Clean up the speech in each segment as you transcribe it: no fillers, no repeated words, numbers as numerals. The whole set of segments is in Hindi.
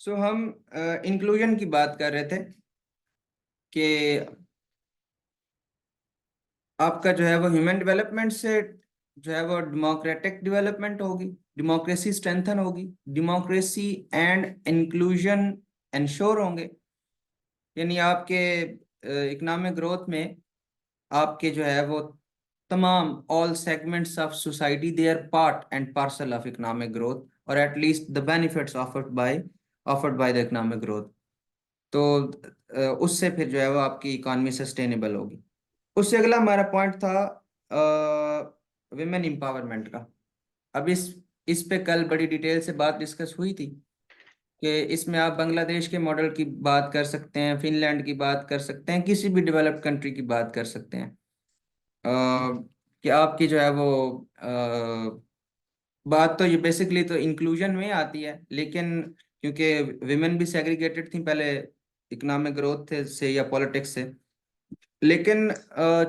सो हम इंक्लूजन की बात कर रहे थे कि आपका जो है वो ह्यूमन डेवलपमेंट से जो है वो डेमोक्रेटिक डेवलपमेंट होगी, डेमोक्रेसी स्ट्रेंथन होगी, डेमोक्रेसी एंड इंक्लूजन इंश्योर होंगे। यानी आपके इकोनॉमिक ग्रोथ में आपके जो है वो तमाम all segments of society they are part and parcel of economic growth, और at least the benefits afforded by the economic growth. तो उससे फिर जो है वो आपकी इकॉनमी सस्टेनेबल होगी। उससे अगला हमारा पॉइंट था विमेन एम्पावरमेंट का। अब इस पे कल बड़ी डिटेल से बात डिस्कस हुई थी कि इसमें आप बांग्लादेश के मॉडल की बात कर सकते हैं, फिनलैंड की बात कर सकते हैं, किसी भी डेवलप्ड कंट्री की बात कर सकते हैं। कि आपकी जो है वो बात तो ये बेसिकली तो इंक्लूजन में आती है, लेकिन क्योंकि विमेन भी सेग्रीगेटेड थी पहले इकोनॉमिक ग्रोथ से या पॉलिटिक्स से, लेकिन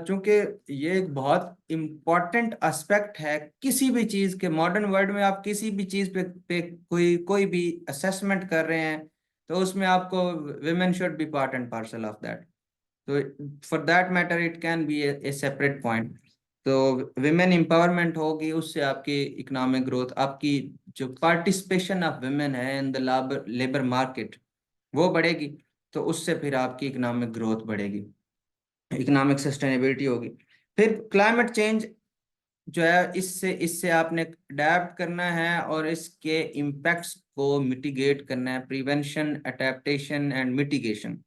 चूंकि ये एक बहुत इम्पॉर्टेंट एस्पेक्ट है किसी भी चीज के, मॉडर्न वर्ल्ड में आप किसी भी चीज पे कोई कोई भी असेसमेंट कर रहे हैं तो उसमें आपको women should be part and parcel of that. तो for that matter it can be a separate point. तो विमेन एम्पावरमेंट होगी, उससे आपकी इकोनॉमिक ग्रोथ, आपकी जो पार्टिसिपेशन ऑफ विमेन है in the labour labour market वो बढ़ेगी। तो उससे फिर आपकी इकोनॉमिक ग्रोथ बढ़ेगी, इकोनॉमिक सस्टेनेबिलिटी होगी। फिर क्लाइमेट चेंज जो है, इससे इससे आपने अडेप्ट करना है और इसके इम्पैक्ट्स को मिटिगेट करना है, प्रिवेंशन, अडेप्टेशन एंड मिटिगेशन।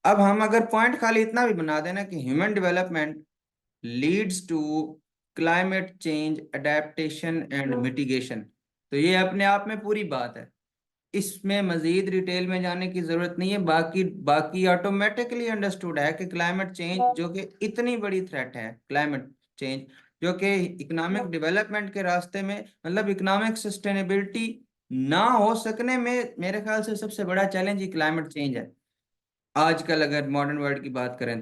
अब हम अगर पॉइंट खाली इतना भी बना देना कि human development leads to climate change adaptation and mitigation, तो ये अपने आप में पूरी बात है। इसमें मजीद डिटेल में जाने की जरूरत नहीं है। बाकी बाकी ऑटोमेटिकली अंडरस्टूड है कि क्लाइमेट चेंज जो कि इतनी बड़ी थ्रेट है, क्लाइमेट चेंज जो कि इकोनॉमिक डेवलपमेंट के रास्ते में, मतलब इकोनॉमिक सस्टेनेबिलिटी ना हो सकने में मेरे ख्याल से सबसे बड़ा चैलेंज ही क्लाइमेट चेंज है आजकल, अगर मॉडर्न वर्ल्ड की बात करें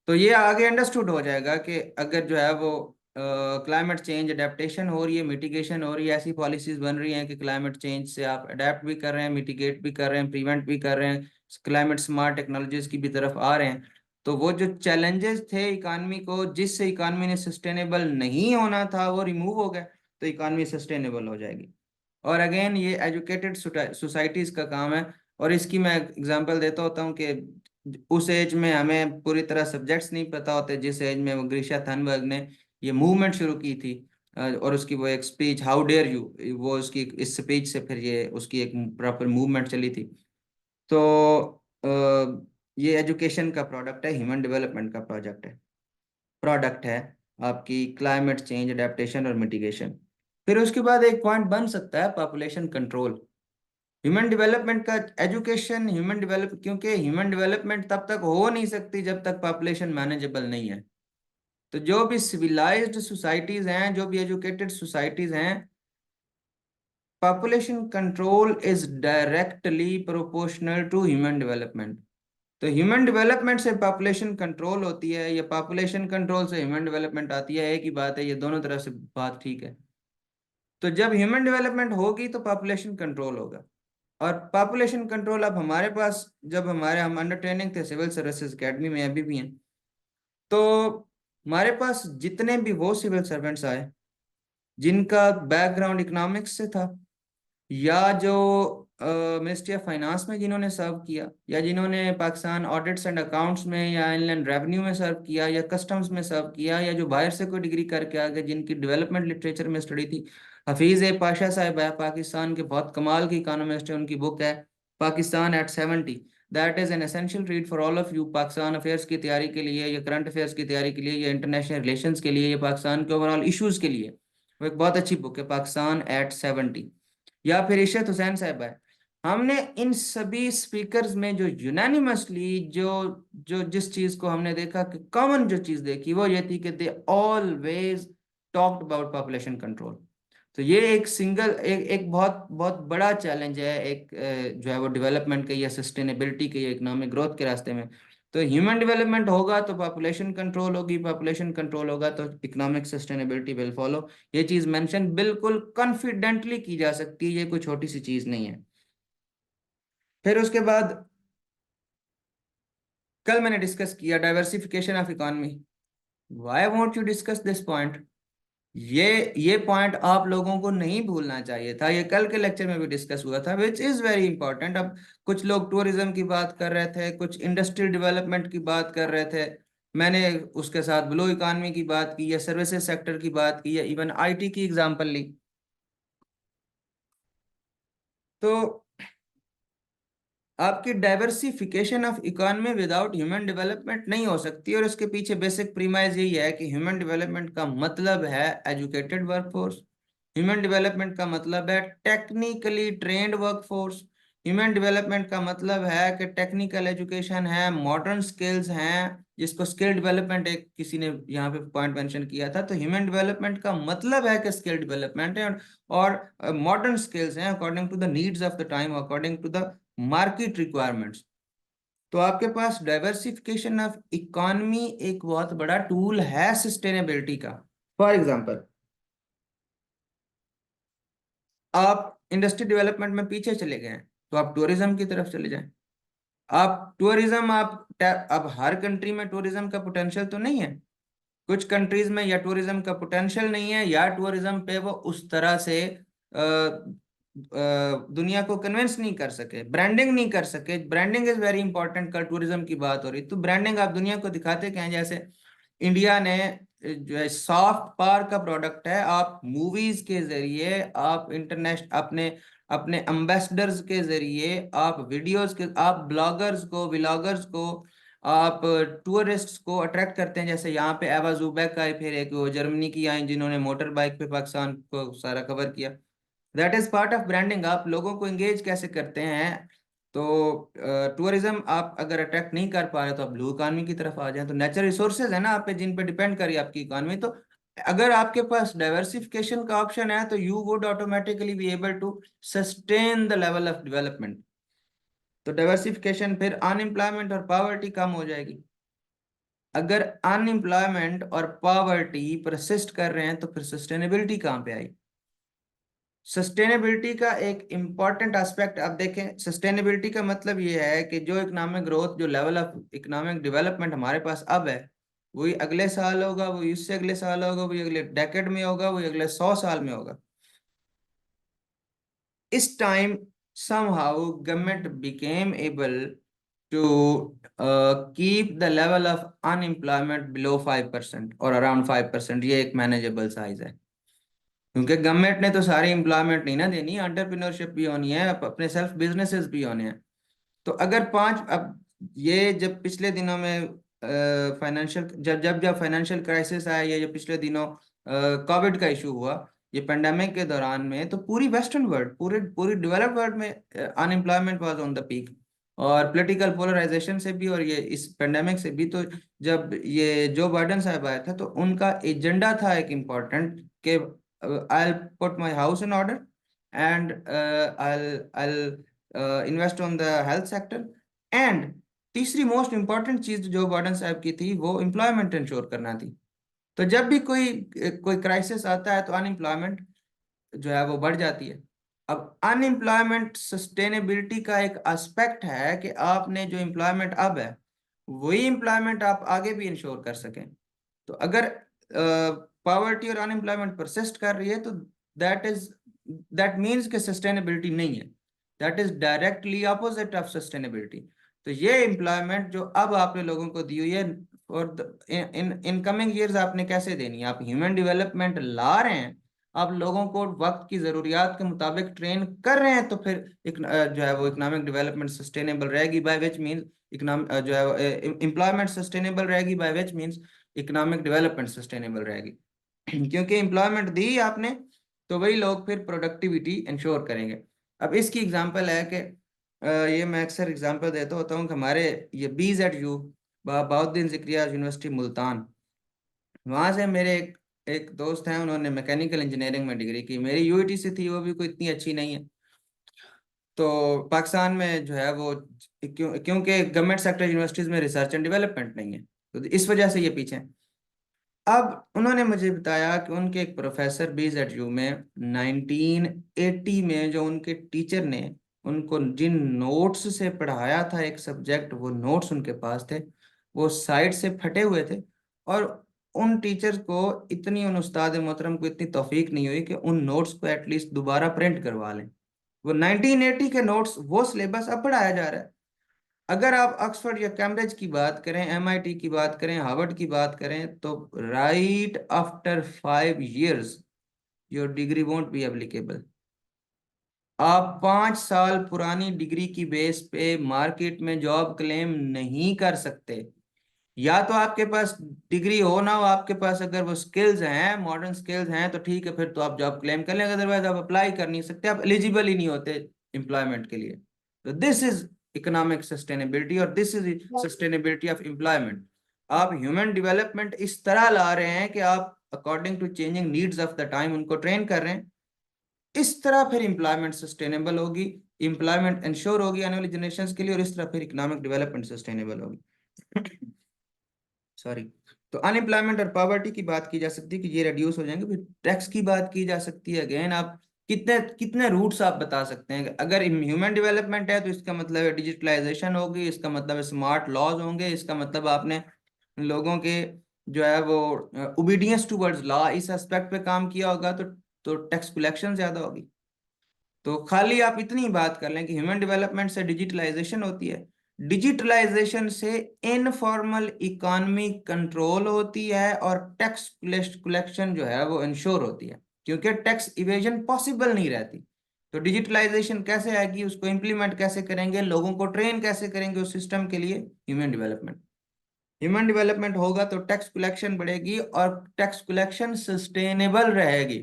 तो ये आगे अंडरस्टूड हो जाएगा कि अगर जो है वो क्लाइमेट चेंज अडेप्टेशन हो रही है, मिटिगेशन हो रही है, ऐसी पॉलिसीज बन रही हैं कि क्लाइमेट चेंज से आप अडेप्ट भी कर रहे हैं, मिटिगेट भी कर रहे हैं, प्रिवेंट भी कर रहे हैं, क्लाइमेट स्मार्ट टेक्नोलॉजीज की भी तरफ आ रहे हैं। तो वो जो चैलेंजेस थे इकानमी को, जिससे इकानमी ने सस्टेनेबल नहीं होना था, वो रिमूव हो गए, तो इकानमी सस्टेनेबल हो जाएगी। और अगेन ये एजुकेटेड सोसाइटीज का काम है। और इसकी मैं एग्जांपल देता होता हूँ कि उस एज में हमें पूरी तरह सब्जेक्ट्स नहीं पता होते जिस एज में वो ग्रीशा थनबर्ग ने ये मूवमेंट शुरू की थी। और उसकी वो एक स्पीच, हाउ डेयर यू, वो उसकी इस स्पीच से फिर ये उसकी एक प्रॉपर मूवमेंट चली थी। तो ये एजुकेशन का प्रोडक्ट है, ह्यूमन डेवलपमेंट का प्रोडक्ट है आपकी क्लाइमेट चेंज अडेप्टेशन और मिटिगेशन। फिर उसके बाद एक पॉइंट बन सकता है पॉपुलेशन कंट्रोल। ह्यूमन डेवलपमेंट का एजुकेशन, ह्यूमन डेवलप, क्योंकि ह्यूमन डेवलपमेंट तब तक हो नहीं सकती जब तक पॉपुलेशन मैनेजेबल नहीं है। तो जो भी सिविलाइज्ड सोसाइटीज हैं, जो भी एजुकेटेड सोसाइटीज हैं, population control is directly proportional to human development. तो ह्यूमन डेवलपमेंट से पॉपुलेशन कंट्रोल होती है या पॉपुलेशन कंट्रोल से ह्यूमन डेवलपमेंट आती है, एक ही बात है, ये दोनों तरह से बात ठीक है। तो जब ह्यूमन डेवलपमेंट होगी तो पॉपुलेशन कंट्रोल होगा। और पॉपुलेशन कंट्रोल, अब हमारे पास, जब हम अंडर ट्रेनिंग थे सिविल सर्विसेज एकेडमी में, अभी भी हैं, तो हमारे पास जितने भी वो सिविल सर्वेंट्स आए जिनका बैकग्राउंड इकोनॉमिक्स से था, या जो मिनिस्ट्री ऑफ फाइनेंस में जिन्होंने सर्व किया, या जिन्होंने पाकिस्तान ऑडिट्स एंड अकाउंट्स में या इनलैंड रेवेन्यू में सर्व किया या कस्टम्स में सर्व किया, या जो बाहर से कोई डिग्री करके आ गए जिनकी डेवलपमेंट लिटरेचर में स्टडी थी। हफीज ए पाशा साहब है, पाकिस्तान के बहुत कमाल की इकोनॉमिस्ट है, उनकी बुक है Pakistan at 70। That is an essential read for all of you, Pakistan affairs की तैयारी के लिए या करंट अफेयर्स की तैयारी के लिए या इंटरनेशनल रिलेशंस के लिए या पाकिस्तान के ओवरऑल इश्यूज के लिए। वो एक बहुत अच्छी बुक है, पाकिस्तान एट 70। या फिर इशरत हुसैन साहब है। हमने इन सभी स्पीकर्स में जो यूनानिमसली जो जो जिस चीज को हमने देखा कि कॉमन जो चीज देखी वो ये थी कि they always talked about population control. तो ये एक सिंगल एक एक बहुत बहुत बड़ा चैलेंज है, एक जो है वो डेवलपमेंट के या सस्टेनेबिलिटी के या इकोनॉमिक ग्रोथ के रास्ते में। तो ह्यूमन डेवलपमेंट होगा तो पॉपुलेशन कंट्रोल होगी, पॉपुलेशन कंट्रोल होगा तो इकोनॉमिक सस्टेनेबिलिटी विल फॉलो। ये चीज मेंशन बिल्कुल कॉन्फिडेंटली की जा सकती है, ये कोई छोटी सी चीज नहीं है। फिर उसके बाद कल मैंने डिस्कस किया diversification of economy. Why won't you discuss this point? ये ये पॉइंट आप लोगों को नहीं भूलना चाहिए था, ये कल के लेक्चर में भी डिस्कस हुआ था, विच इज वेरी इंपॉर्टेंट। अब कुछ लोग टूरिज्म की बात कर रहे थे, कुछ इंडस्ट्रियल डेवलपमेंट की बात कर रहे थे, मैंने उसके साथ ब्लू इकोनॉमी की बात की, या सर्विसेज सेक्टर की बात की, या इवन आईटी की एग्जांपल ली। तो आपकी diversification of economy without human development नहीं हो सकती, और इसके पीछे बेसिक प्रीमाइज यही है कि ह्यूमन डेवलपमेंट का मतलब है एजुकेटेड वर्कफोर्स। ह्यूमन डेवलपमेंट का मतलब है technically trained workforce. Human development का मतलब है कि टेक्निकल एजुकेशन है, मॉडर्न स्किल्स हैं, जिसको स्किल डेवलपमेंट एक किसी ने यहाँ पे पॉइंट मेंशन किया था। तो ह्यूमन डेवलपमेंट का मतलब है कि स्किल डेवलपमेंट है, और मॉडर्न स्किल्स हैं according to the needs of the time, according to the market requirements. तो आपके पास डाइवर्सिफिकेशन ऑफ इकोनॉमी एक बहुत बड़ा टूल है सस्टेनेबिलिटी का। फॉर एग्जांपल, आप इंडस्ट्री डेवलपमेंट में पीछे चले गए हैं, तो आप टूरिज्म की तरफ चले जाएं। आप टूरिज्म, अब हर कंट्री में टूरिज्म का पोटेंशियल तो नहीं है। कुछ कंट्रीज में या टूरिज्म का पोटेंशियल नहीं है, या टूरिज्म पे वो उस तरह से दुनिया को कन्विंस नहीं कर सके, ब्रांडिंग नहीं कर सके। Branding is very important. कल टूरिज्म की बात हो रही, तो ब्रांडिंग आप दुनिया को दिखाते क्या हैं? जैसे इंडिया ने जो है सॉफ्ट पावर का प्रोडक्ट है, आप मूवीज के जरिए, आप इंटरनेशनल अपने अपने एम्बेसडर्स के जरिए, आप वीडियोस के, आप ब्लॉगर्स को, व्लॉगर्स को, आप टूरिस्ट्स को अट्रैक्ट करते हैं। जैसे यहाँ पे एवा जुबैक आई, फिर एक वो जर्मनी की आई जिन्होंने मोटर बाइक पे पाकिस्तान को सारा कवर किया। That is part of branding. आप लोगों को एंगेज कैसे करते हैं? तो टूरिज्म आप अगर अट्रैक्ट नहीं कर पा रहे, तो आप ब्लू इकॉनमी की तरफ आ जाए। तो नेचुरल रिसोर्सेज है ना आप पे, जिन पे डिपेंड करी आपकी इकॉनमी। तो अगर आपके पास डाइवर्सिफिकेशन का ऑप्शन है, तो you would automatically be able to sustain the level of development. तो डाइवर्सिफिकेशन, फिर अनएम्प्लॉयमेंट और पॉवर्टी कम हो जाएगी। अगर अनएम्प्लॉयमेंट और पॉवर्टी परसिस्ट कर रहे हैं, तो फिर सस्टेनेबिलिटी कहाँ पे आई? सस्टेनेबिलिटी का एक इंपॉर्टेंट एस्पेक्ट आप देखें। सस्टेनेबिलिटी का मतलब ये है कि जो इकोनॉमिक ग्रोथ, जो लेवल ऑफ इकोनॉमिक डेवलपमेंट हमारे पास अब है, वही अगले साल होगा, वही उससे अगले साल होगा, वही अगले डेकेड में होगा, वही अगले 100 साल में होगा। इस time somehow government became able to keep the level of unemployment below 5% or around 5%। ये एक मैनेजेबल साइज है, क्योंकि गवर्नमेंट ने तो सारी एम्प्लॉयमेंट नहीं ना देनी, एंटरप्रेन्योरशिप भी होनी है, अपने सेल्फ बिजनेसेस भी होने हैं। तो अगर पांच, अब ये जब पिछले दिनों में फाइनेंशियल, जब जब जब फाइनेंशियल क्राइसिस आया, ये जो पिछले दिनों कोविड का इशू हुआ, ये पेंडेमिक के दौरान में, तो पूरी वेस्टर्न वर्ल्ड, पूरे पूरी डेवलप्ड वर्ल्ड में unemployment was on the peak. और पॉलिटिकल पोलराइजेशन से भी, और ये इस पेंडेमिक से भी। तो जब ये जो बाइडेन साहब आए थे, तो उनका एजेंडा था एक इम्पॉर्टेंट, कि I put my house in order, and I invest on the health sector, and तीसरी मोस्ट इंपॉर्टेंट चीज जो बाइडेन साहब की थी, वो एम्प्लॉयमेंट इंश्योर करना थी। तो जब भी कोई कोई क्राइसिस आता है, तो अनएम्प्लॉयमेंट जो है वो बढ़ जाती है। अब अनएम्प्लॉयमेंट सस्टेनेबिलिटी का एक एस्पेक्ट है कि आपने जो एम्प्लॉयमेंट अब है, वही एम्प्लॉयमेंट आप आगे भी इंश्योर कर सकें। तो अगर पॉवर्टी और अनएम्प्लॉयमेंट परसिस्ट कर रही है, तो दैट इज दैट मीन्स कि सस्टेनेबिलिटी नहीं है। That is directly opposite of sustainability. तो ये एम्प्लॉयमेंट जो अब आपने लोगों को दी हुई है, और इन इन कमिंग ईयर्स आपने कैसे देनी है? आप ह्यूमन डेवलपमेंट ला रहे हैं, आप लोगों को वक्त की जरूरियात के मुताबिक ट्रेन कर रहे हैं, तो फिर जो है वो इकोनॉमिक डेवलपमेंट सस्टेनेबल रहेगी, बाय विच मीन्स इकोनॉमिक जो है एम्प्लॉयमेंट सस्टेनेबल रहेगी, by which means economic development sustainable रहेगी। क्योंकि एम्प्लॉयमेंट दी आपने, तो वही लोग फिर प्रोडक्टिविटी इंश्योर करेंगे। अब इसकी एग्जांपल है कि ये मैं अक्सर एग्जांपल देता होता हूँ कि हमारे ये BZU, बहाउद्दीन ज़िक्रिया यूनिवर्सिटी मुल्तान, वहाँ से मेरे एक दोस्त हैं, उन्होंने मैकेनिकल इंजीनियरिंग में डिग्री की। मेरी यूआईटी से थी, वो भी कोई इतनी अच्छी नहीं है। तो पाकिस्तान में जो है वो, क्योंकि गवर्नमेंट सेक्टर यूनिवर्सिटीज में रिसर्च एंड डेवलपमेंट नहीं है, तो इस वजह से ये पीछे हैं। अब उन्होंने मुझे बताया कि उनके एक प्रोफेसर BZU में 1980 में जो उनके टीचर ने उनको जिन नोट्स से पढ़ाया था एक सब्जेक्ट, वो नोट्स उनके पास थे, वो साइड से फटे हुए थे। और उन टीचर्स को इतनी, उन उस्ताद मोहतरम को इतनी तौफीक नहीं हुई कि उन नोट्स को एटलीस्ट दोबारा प्रिंट करवा लें। वो 1980 के नोट्स, वो सिलेबस अब पढ़ाया जा रहा है। अगर आप ऑक्सफोर्ड या कैम्ब्रिज की बात करें, एमआईटी की बात करें, हार्वर्ड की बात करें, तो right after 5 years your degree won't be applicable. आप 5 साल पुरानी डिग्री की बेस पे मार्केट में जॉब क्लेम नहीं कर सकते। या तो आपके पास डिग्री हो ना हो, आपके पास अगर वो स्किल्स हैं, मॉडर्न स्किल्स हैं, तो ठीक है, फिर तो आप जॉब क्लेम कर लें, अदरवाइज आप अप्लाई कर नहीं सकते, आप एलिजिबल ही नहीं होते एम्प्लॉयमेंट के लिए। तो दिस इज इकोनॉमिक सस्टेनेबिलिटी, और this is sustainability of employment. आप ह्यूमन डेवलपमेंट इस तरह ला रहे हैं कि आप according to changing needs of the time उनको ट्रेन कर रहे हैं। इस तरह फिर इंप्लॉयमेंट सस्टेनेबल होगी, इंप्लॉयमेंट इंश्योर होगी आने वाली जनरेशन के लिए, और इस तरह फिर इकोनॉमिक डेवलपमेंट सस्टेनेबल होगी। सॉरी। तो अनएम्प्लॉयमेंट और पॉवर्टी की बात की जा सकती है कि ये रिड्यूस हो जाएंगे। फिर टैक्स की बात की जा सकती है। अगेन, आप कितने कितने रूट्स आप बता सकते हैं। अगर ह्यूमन डेवलपमेंट है तो इसका मतलब है डिजिटलाइजेशन होगी, इसका मतलब है स्मार्ट लॉज होंगे, इसका मतलब आपने लोगों के जो है वो ओबीडियंस टूवर्ड्स लॉ, इस एस्पेक्ट पे काम किया होगा, तो टैक्स कलेक्शन ज्यादा होगी। तो खाली आप इतनी बात कर लें कि ह्यूमन डेवलपमेंट से डिजिटलाइजेशन होती है, डिजिटलाइजेशन से इनफॉर्मल इकोनॉमी कंट्रोल होती है, और टैक्स कलेक्शन जो है वो इंश्योर होती है, क्योंकि टैक्स इवेजन पॉसिबल नहीं रहती। तो डिजिटलाइजेशन कैसे आएगी, उसको इंप्लीमेंट कैसे करेंगे, लोगों को ट्रेन कैसे करेंगे उस सिस्टम के लिए? ह्यूमन डेवलपमेंट होगा तो टैक्स कलेक्शन बढ़ेगी, और टैक्स कलेक्शन सस्टेनेबल रहेगी।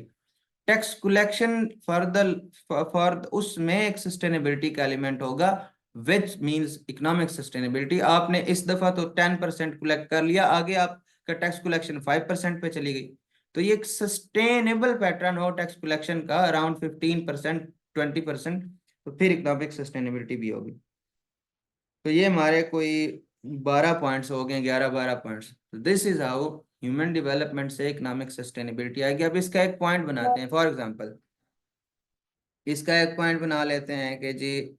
टैक्स कलेक्शन फॉर उसमें एक सस्टेनेबिलिटी का एलिमेंट होगा, विच मींस इकोनॉमिक सस्टेनेबिलिटी। आपने इस दफा तो 10% कलेक्ट कर लिया, आगे आपका टैक्स कलेक्शन 5% पे चली गई। तो ये एक सस्टेनेबल पैटर्न हो टैक्स कलेक्शन का, अराउंड 15%, 20%, तो फिर इकोनॉमिक सस्टेनेबिलिटी भी होगी। तो ये हमारे कोई 12 पॉइंट्स हो गए, 11-12 पॉइंट्स। तो this is how human development से इकोनॉमिक सस्टेनेबिलिटी आएगी। अब इसका एक पॉइंट बनाते हैं। फॉर एग्जांपल, इसका एक पॉइंट बना लेते हैं कि जी,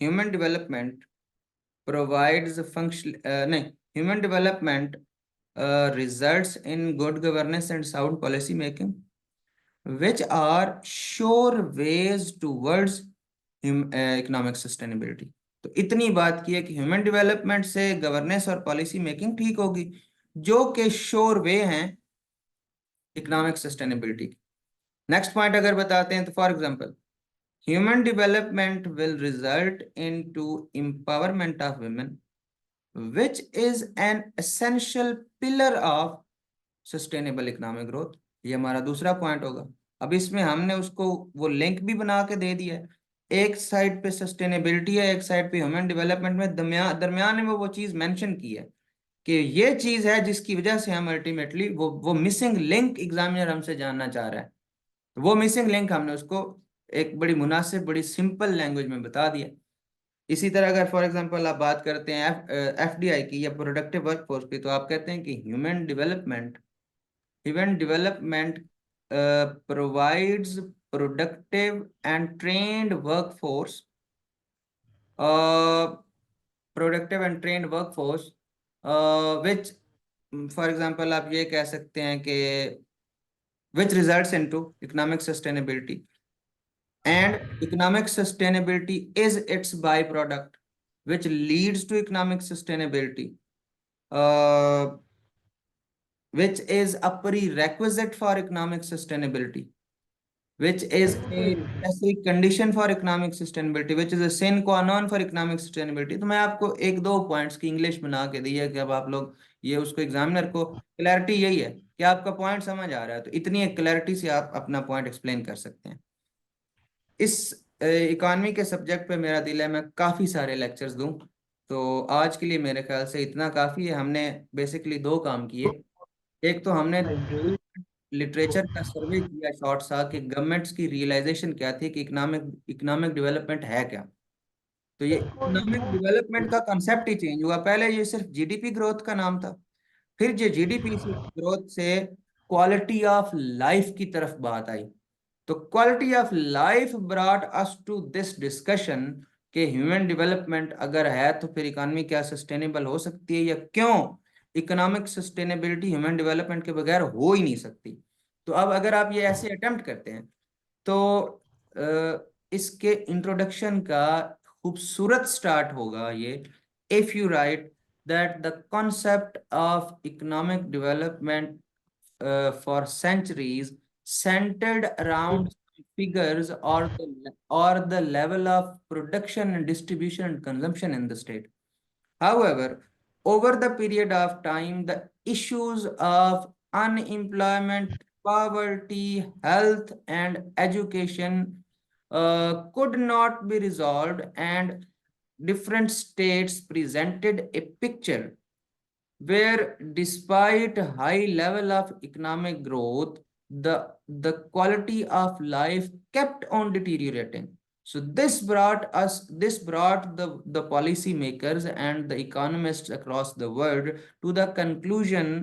ह्यूमन डेवलपमेंट प्रोवाइड्स फंक्शन, नहीं, human development results in good governance and sound policy making which are sure ways towards economic sustainability. तो इतनी बात की है कि ह्यूमन डेवलपमेंट से गवर्नेंस और पॉलिसी मेकिंग ठीक होगी, जो कि श्योर वे हैं इकोनॉमिक सस्टेनेबिलिटी। नेक्स्ट पॉइंट अगर बताते हैं तो for example, human development will result into empowerment of women, which is an essential pillar of sustainable economic growth। ये हमारा दूसरा पॉइंट होगा। अब इसमें हमने उसको वो लिंक भी बना के दे दिया है। एक साइड पे सस्टेनेबिलिटी है, एक साइड पे ह्यूमन डेवलपमेंट में दरमियान में वो चीज मेंशन की है कि ये चीज है जिसकी वजह से हम अल्टीमेटली वो मिसिंग लिंक एग्जामिनर हमसे जानना चाह रहा है। तो वो मिसिंग लिंक हमने उसको एक बड़ी मुनासिब, बड़ी सिंपल लैंग्वेज में बता दिया। इसी तरह अगर फॉर एग्जांपल आप बात करते हैं एफडीआई की या प्रोडक्टिव वर्कफोर्स की, तो आप कहते हैं कि human development provides productive and trained workforce, productive and trained workforce which, for example आप ये कह सकते हैं कि which results into economic sustainability, and economic sustainability is its byproduct which leads to economic sustainability, uh, which is a prerequisite for economic sustainability, which is a necessary condition for economic sustainability, which is a sine qua non for economic sustainability। तो मैं आपको एक दो पॉइंट्स की इंग्लिश बना के दी है कि अब आप लोग ये उसको एग्जामिनर को, क्लैरिटी यही है कि आपका पॉइंट समझ आ रहा है, तो इतनी एक क्लैरिटी से आप अपना पॉइंट एक्सप्लेन कर सकते हैं। इस इकॉनमी के सब्जेक्ट पे मेरा दिल है मैं काफ़ी सारे लेक्चर्स दूं। तो आज के लिए मेरे ख्याल से इतना काफ़ी है। हमने बेसिकली दो काम किए। एक तो हमने लिटरेचर का सर्वे किया शॉर्ट सा कि गवर्नमेंट्स की रियलाइजेशन क्या थी कि इकोनॉमिक इकोनॉमिक डेवलपमेंट है क्या। तो ये इकोनॉमिक डेवलपमेंट का कंसेप्ट ही चेंज हुआ। पहले ये सिर्फ जीडीपी ग्रोथ का नाम था, फिर ये जीडीपी ग्रोथ से क्वालिटी ऑफ लाइफ की तरफ बात आई। तो quality of life brought us to this discussion कि ह्यूमन डेवलपमेंट अगर है तो फिर इकोनॉमी क्या सस्टेनेबल हो सकती है, या क्यों इकोनॉमिक सस्टेनेबिलिटी ह्यूमन डेवलपमेंट के बगैर हो ही नहीं सकती। तो अब अगर आप ये ऐसे अटेम्प्ट करते हैं तो इसके इंट्रोडक्शन का खूबसूरत स्टार्ट होगा ये, if you right that the concept of economic development for centuries centered around figures or the level of production and distribution and consumption in the state. However, over the period of time, the issues of unemployment, poverty, health, and education could not be resolved, and different states presented a picture where despite high level of economic growth, the quality of life kept on deteriorating. So this brought the policy makers and the economists across the world to the conclusion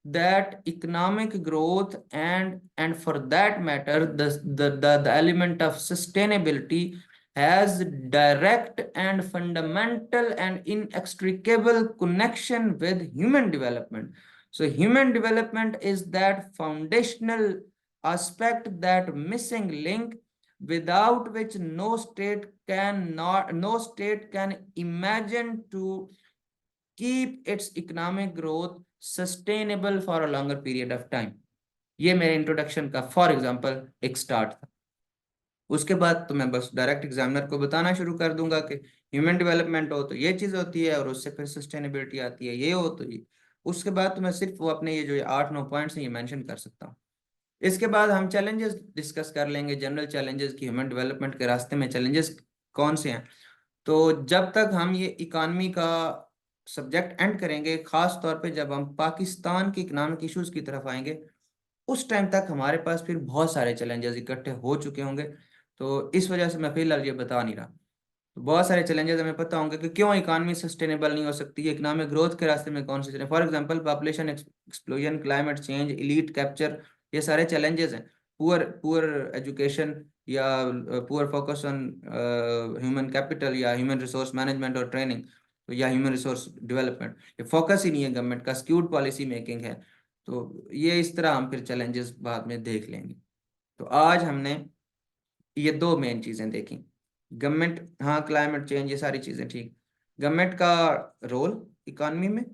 that economic growth and for that matter the element of sustainability has direct and fundamental and inextricable connection with human development. So human development is that foundational aspect, that missing link without which no state can imagine to keep its economic growth sustainable for a longer period of time. ये मेरे इंट्रोडक्शन का फॉर एग्जांपल एक स्टार्ट था। उसके बाद तो मैं बस डायरेक्ट एग्जामिनर को बताना शुरू कर दूंगा कि ह्यूमन डेवलपमेंट हो तो ये चीज़ होती है, और उससे फिर सस्टेनेबिलिटी आती है, ये हो तो ये। उसके बाद तो मैं सिर्फ वो अपने ये जो 8-9 पॉइंट्स हैं ये मेंशन कर सकता हूँ। इसके बाद हम चैलेंजेस डिस्कस कर लेंगे, जनरल चैलेंजेस की ह्यूमन डेवलपमेंट के रास्ते में चैलेंजेस कौन से हैं। तो जब तक हम ये इकानमी का सब्जेक्ट एंड करेंगे, खास तौर पे जब हम पाकिस्तान के इकोनॉमिक इश्यूज की तरफ आएंगे, उस टाइम तक हमारे पास फिर बहुत सारे चैलेंजेस इकट्ठे हो चुके होंगे। तो इस वजह से मैं फिलहाल ये बता नहीं रहा। तो बहुत सारे चैलेंजेस हमें पता होंगे कि क्यों इकानमी सस्टेनेबल नहीं हो सकती, इकोनॉमिक ग्रोथ के रास्ते में कौन से challenge, for example population explosion, climate change, elite capture, ये सारे चैलेंजेस हैं। पुअर पुअर एजुकेशन, या poor focus on human capital या ह्यूमन रिसोर्स मैनेजमेंट और ट्रेनिंग, या ह्यूमन रिसोर्स डेवलपमेंट, ये फोकस ही नहीं है गवर्नमेंट का, स्क्यूड पॉलिसी मेकिंग है। तो ये इस तरह हम फिर चैलेंजेस बाद में देख लेंगे। तो आज हमने ये दो मेन चीजें देखी। गवर्नमेंट, हाँ क्लाइमेट चेंज ये सारी चीजें ठीक, गवर्नमेंट का रोल इकोनॉमी में,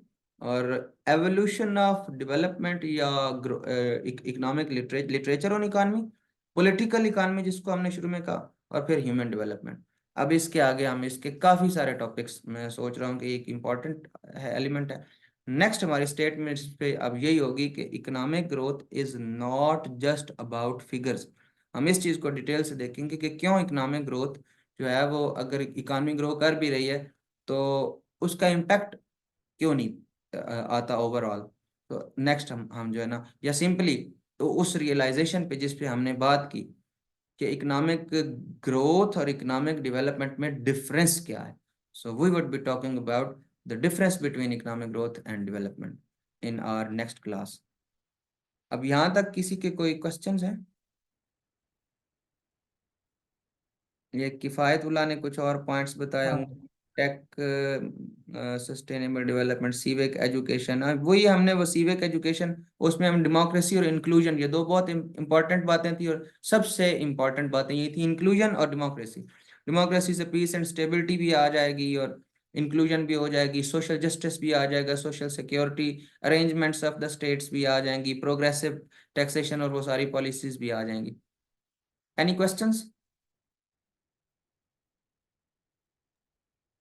और एवोल्यूशन ऑफ डेवलपमेंट या economic literature on economy, political economy जिसको हमने शुरू में कहा, और फिर ह्यूमन डेवलपमेंट। अब इसके आगे हम इसके काफी सारे टॉपिक्स, मैं सोच रहा हूँ कि एक इम्पॉर्टेंट है, एलिमेंट है नेक्स्ट हमारी स्टेटमेंट्स पे अब यही होगी कि economic growth is not just about figures. हम इस चीज़ को डिटेल से देखेंगे कि क्यों इकोनॉमिक ग्रोथ जो है वो, अगर इकोनॉमी ग्रो कर भी रही है तो उसका इम्पैक्ट क्यों नहीं आता ओवरऑल। तो नेक्स्ट हम जो है ना, या सिंपली तो उस रियलाइजेशन पे जिस पे हमने बात की कि इकोनॉमिक ग्रोथ और इकोनॉमिक डेवलपमेंट में डिफरेंस क्या है। So we would be talking about the difference between economic growth and development in our next class. अब यहाँ तक किसी के कोई क्वेश्चंस हैं? ये किफ़ायतुल्लाह ने कुछ और पॉइंट्स बताए हाँ। होंगे, tech, sustainable development, civic education, वही हमने वो सिविक एजुकेशन, उसमें हम डेमोक्रेसी और इंक्लूजन, ये दो बहुत इंपॉर्टेंट बातें थी, और सबसे इंपॉर्टेंट बातें ये थी इंक्लूजन और डेमोक्रेसी। डेमोक्रेसी से पीस एंड स्टेबिलिटी भी आ जाएगी, और इंक्लूजन भी हो जाएगी, सोशल जस्टिस भी आ जाएगा, social security arrangements of the states भी आ जाएंगी, प्रोग्रेसिव टैक्सेशन और वो सारी पॉलिसीज भी आ जाएंगी। Any questions?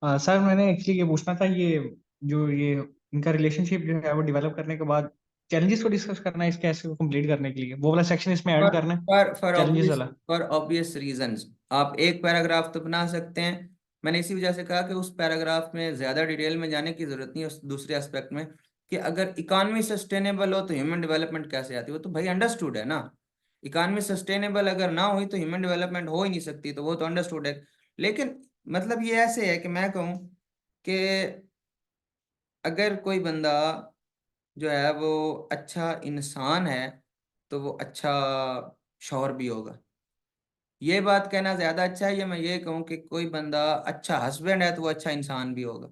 सर मैंने एक्चुअली ये पूछना था, ये जो ये इनका रिलेशनशिप जो है वो डेवलप करने के बाद चैलेंजेस को डिस्कस करना है, इसके ऐसे कंप्लीट करने के लिए वो वाला सेक्शन इसमें ऐड करना है, चैलेंजेस वाला। फॉर ऑब्वियस रीजंस आप एक पैराग्राफ तो बना सकते हैं। मैंने इसी वजह से कहा कि उस पैराग्राफ में ज्यादा डिटेल में जाने की जरूरत नहीं है, उस दूसरे एस्पेक्ट में कि अगर इकॉनमी सस्टेनेबल हो तो ह्यूमन डेवलपमेंट कैसे आती है, वो तो भाई अंडरस्टूड है ना। इकॉनमी सस्टेनेबल अगर ना हुई तो ह्यूमन डेवलपमेंट हो ही नहीं सकती, तो वो तो अंडरस्टूड है। लेकिन मतलब ये ऐसे है कि मैं कहूँ कि अगर कोई बंदा जो है वो अच्छा इंसान है तो वो अच्छा शौहर भी होगा। ये बात कहना ज्यादा अच्छा है, ये मैं ये कहूँ कि कोई बंदा अच्छा हस्बैंड है तो वो अच्छा इंसान भी होगा।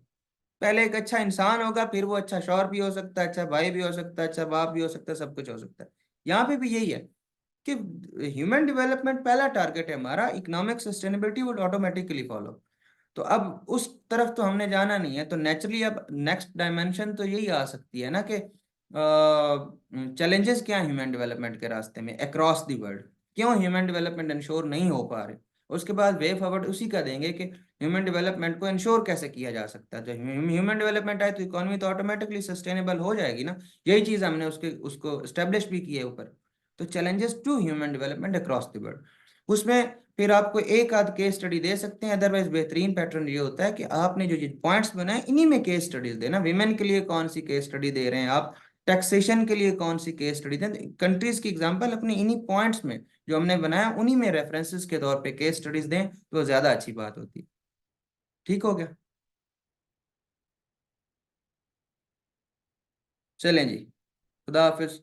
पहले एक अच्छा इंसान होगा, फिर वो अच्छा शौहर भी हो सकता है, अच्छा भाई भी हो सकता है, अच्छा बाप भी हो सकता है, सब कुछ हो सकता है। यहाँ पे भी यही है कि ह्यूमन डेवलपमेंट पहला टारगेट है हमारा, economic sustainability would automatically follow. तो अब उस तरफ तो हमने जाना नहीं है, तो नेचुरली अब नेक्स्ट डायमेंशन तो यही आ सकती है ना कि चैलेंजेस क्या है ह्यूमन डेवलपमेंट के रास्ते में अक्रॉस द वर्ल्ड, क्यों ह्यूमन डेवलपमेंट इंश्योर नहीं हो पा रहे। उसके बाद वे फॉरवर्ड उसी का देंगे कि ह्यूमन डेवलपमेंट को इंश्योर कैसे किया जा सकता है। जब ह्यूमन डेवलपमेंट आए तो इकोनॉमी तो ऑटोमेटिकली सस्टेनेबल हो जाएगी ना। यही चीज हमने उसके उसको स्टेब्लिश भी की है ऊपर। तो challenges to human development across the world, उसमें फिर आपको एक आध केस स्टडी दे सकते हैं। अदरवाइज बेहतरीन पैटर्न ये होता है कि आपने जो पॉइंट्स बनाए इन्हीं में केस स्टडीज देना। विमेन के लिए कौन सी केस स्टडी दे रहे हैं आप, टैक्सेशन के लिए कौन सी केस स्टडी दें, कंट्रीज की एग्जांपल अपने इन्हीं पॉइंट्स में जो हमने बनाया उन्हीं में रेफरेंसेस के तौर पे केस स्टडीज दें, तो ज्यादा अच्छी बात होती है। ठीक हो गया। चलें जी, खुदा हाफिज।